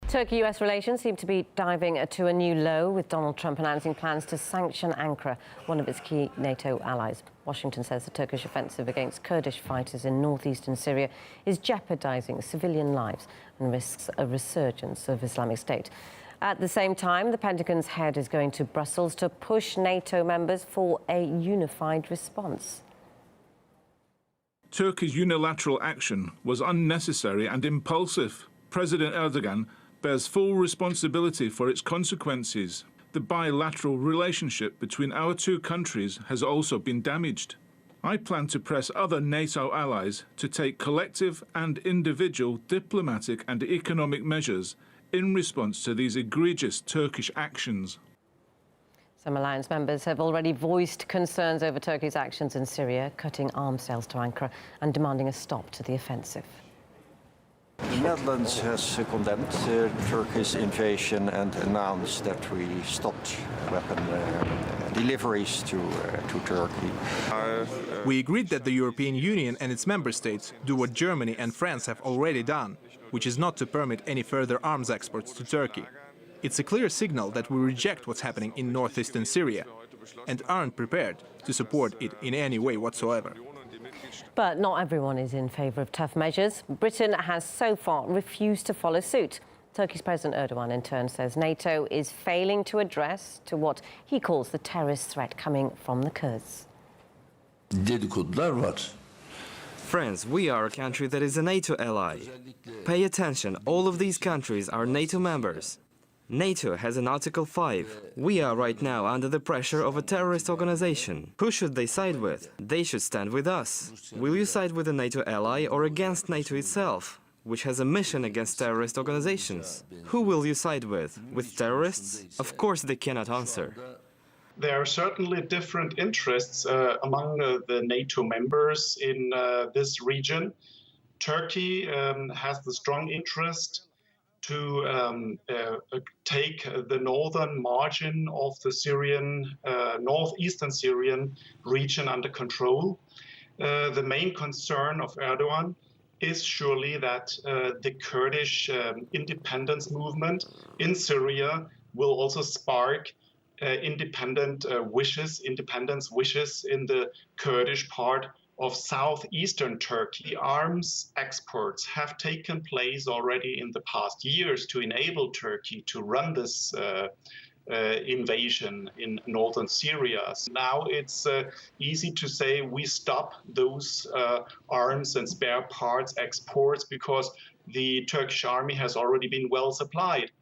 Turkey-US relations seem to be diving to a new low, with Donald Trump announcing plans to sanction Ankara, one of its key NATO allies. Washington says the Turkish offensive against Kurdish fighters in northeastern Syria is jeopardizing civilian lives and risks a resurgence of Islamic State. At the same time, the Pentagon's head is going to Brussels to push NATO members for a unified response. Turkey's unilateral action was unnecessary and impulsive. President Erdogan bears full responsibility for its consequences. The bilateral relationship between our two countries has also been damaged. I plan to press other NATO allies to take collective and individual diplomatic and economic measures in response to these egregious Turkish actions. Some alliance members have already voiced concerns over Turkey's actions in Syria, cutting arms sales to Ankara and demanding a stop to the offensive. The Netherlands has condemned Turkey's invasion and announced that we stopped weapon deliveries to Turkey. We agreed that the European Union and its member states do what Germany and France have already done, which is not to permit any further arms exports to Turkey. It's a clear signal that we reject what's happening in northeastern Syria and aren't prepared to support it in any way whatsoever. But not everyone is in favour of tough measures. Britain has so far refused to follow suit. Turkey's President Erdogan, in turn, says NATO is failing to address to what he calls the terrorist threat coming from the Kurds. Dedikodular var. Friends, we are a country that is a NATO ally. Pay attention, all of these countries are NATO members. NATO has an Article 5. We are right now under the pressure of a terrorist organization. Who should they side with? They should stand with us. Will you side with a NATO ally or against NATO itself, which has a mission against terrorist organizations? Who will you side with? With terrorists? Of course they cannot answer. There are certainly different interests among the NATO members in this region. Turkey has the strong interest to take the northern margin of the northeastern Syrian region under control. The main concern of Erdogan is surely that the Kurdish independence movement in Syria will also spark independence wishes in the Kurdish part of southeastern Turkey. Arms exports have taken place already in the past years to enable Turkey to run this invasion in northern Syria. Now it's easy to say we stop those arms and spare parts exports because the Turkish army has already been well supplied.